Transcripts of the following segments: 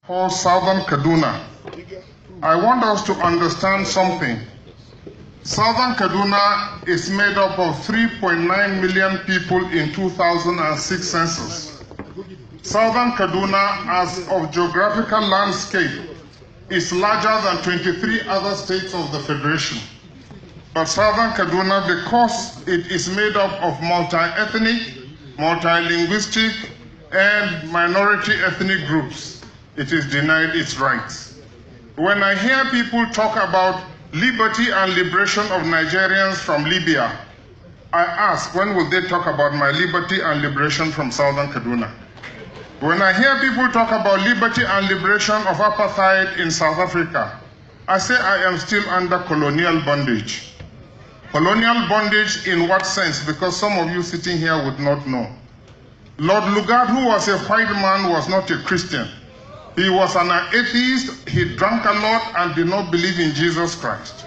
For Southern Kaduna, I want us to understand something. Southern Kaduna is made up of 3.9 million people in 2006 census. Southern Kaduna, as of geographical landscape, is larger than 23 other states of the Federation. But Southern Kaduna, because it is made up of multi-ethnic, multilinguistic, and minority ethnic groups, it is denied its rights. When I hear people talk about liberty and liberation of Nigerians from Libya, I ask, when will they talk about my liberty and liberation from Southern Kaduna? When I hear people talk about liberty and liberation of apartheid in South Africa, I say I am still under colonial bondage. Colonial bondage in what sense? Because some of you sitting here would not know. Lord Lugard, who was a white man, was not a Christian. He was an atheist, he drank a lot and did not believe in Jesus Christ.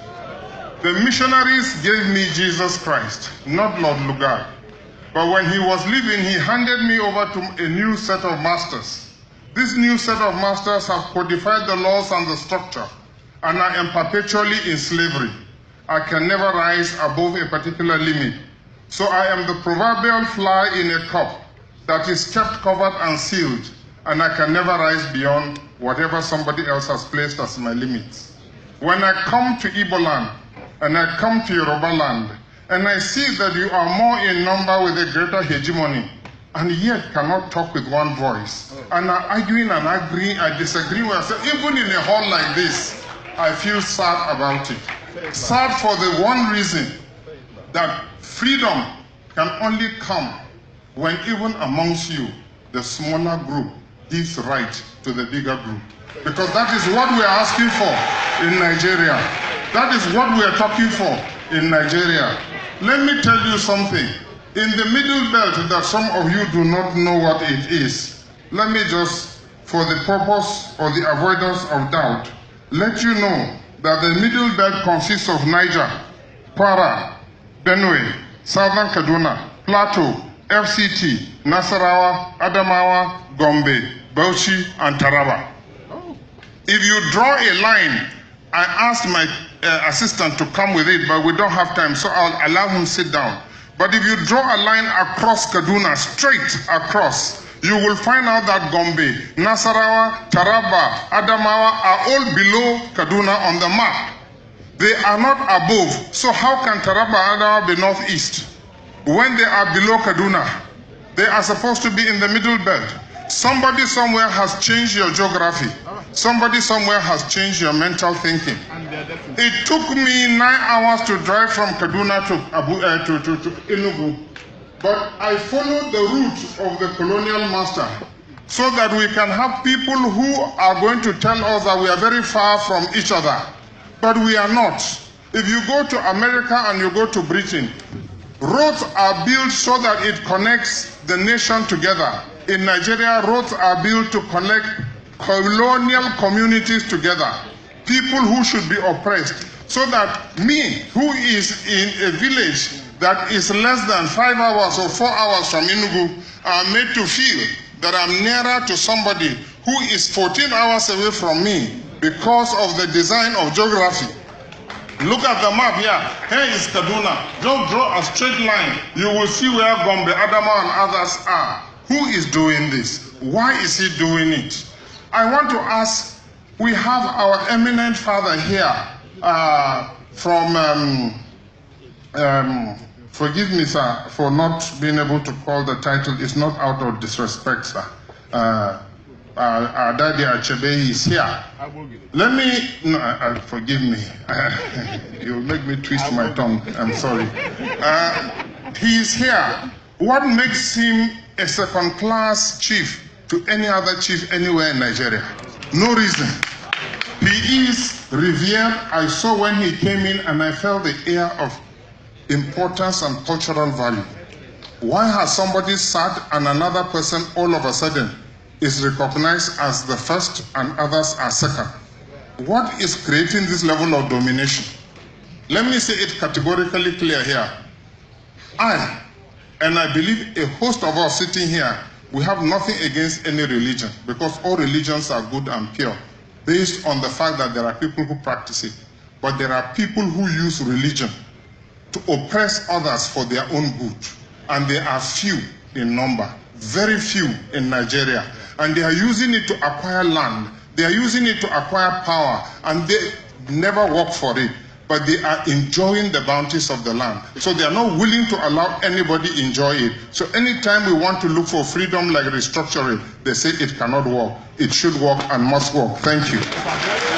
The missionaries gave me Jesus Christ, not Lord Lugard. But when he was leaving, he handed me over to a new set of masters. This new set of masters have codified the laws and the structure, and I am perpetually in slavery. I can never rise above a particular limit. So I am the proverbial fly in a cup that is kept covered and sealed, and I can never rise beyond whatever somebody else has placed as my limits. When I come to Igbo land, and I come to Yoruba land, and I see that you are more in number with a greater hegemony, and yet cannot talk with one voice, and are arguing and agreeing, I disagree with myself, even in a hall like this, I feel sad about it. Sad for the one reason that freedom can only come when even amongst you, the smaller group gives right to the bigger group. Because that is what we are asking for in Nigeria. That is what we are talking for in Nigeria. Let me tell you something. In the middle belt that some of you do not know what it is, let me just, for the purpose or the avoidance of doubt, let you know that the middle belt consists of Niger, Kwara, Benue, Southern Kaduna, Plateau, FCT, Nasarawa, Adamawa, Gombe, Bauchi, and Taraba. If you draw a line, I asked my assistant to come with it, but we don't have time, so I'll allow him to sit down. But if you draw a line across Kaduna, straight across, you will find out that Gombe, Nasarawa, Taraba, Adamawa are all below Kaduna on the map. They are not above, so how can Taraba and Adamawa be northeast? When they are below Kaduna, they are supposed to be in the middle belt. Somebody somewhere has changed your geography. Somebody somewhere has changed your mental thinking. It took me 9 hours to drive from Kaduna to Enugu, but I followed the route of the colonial master so that we can have people who are going to tell us that we are very far from each other. But we are not. If you go to America and you go to Britain, roads are built so that it connects the nation together. In Nigeria, roads are built to connect colonial communities together, people who should be oppressed, so that me, who is in a village that is less than 5 hours or 4 hours from Enugu, are made to feel that I'm nearer to somebody who is 14 hours away from me because of the design of geography. Look at the map here. Here is Kaduna. Don't draw a straight line. You will see where Gombe, Adama, and others are. Who is doing this? Why is he doing it? I want to ask, we have our eminent father here forgive me, sir, for not being able to call the title. It's not out of disrespect, sir. Our daddy Achebe is here. Let me, forgive me. You'll make me twist my tongue. I'm sorry. He is here. What makes him a second-class chief to any other chief anywhere in Nigeria? No reason. He is revered. I saw when he came in and I felt the air of importance and cultural value. Why has somebody sat and another person all of a sudden is recognized as the first and others are second? What is creating this level of domination? Let me say it categorically clear here. And I believe a host of us sitting here We have nothing against any religion because all religions are good and pure based on the fact that there are people who practice it. But there are people who use religion to oppress others for their own good. And they are few in number, very few in Nigeria. And they are using it to acquire land. They are using it to acquire power. And they never work for it. But they are enjoying the bounties of the land. So they are not willing to allow anybody enjoy it. So anytime we want to look for freedom like restructuring, they say it cannot work. It should work and must work. Thank you.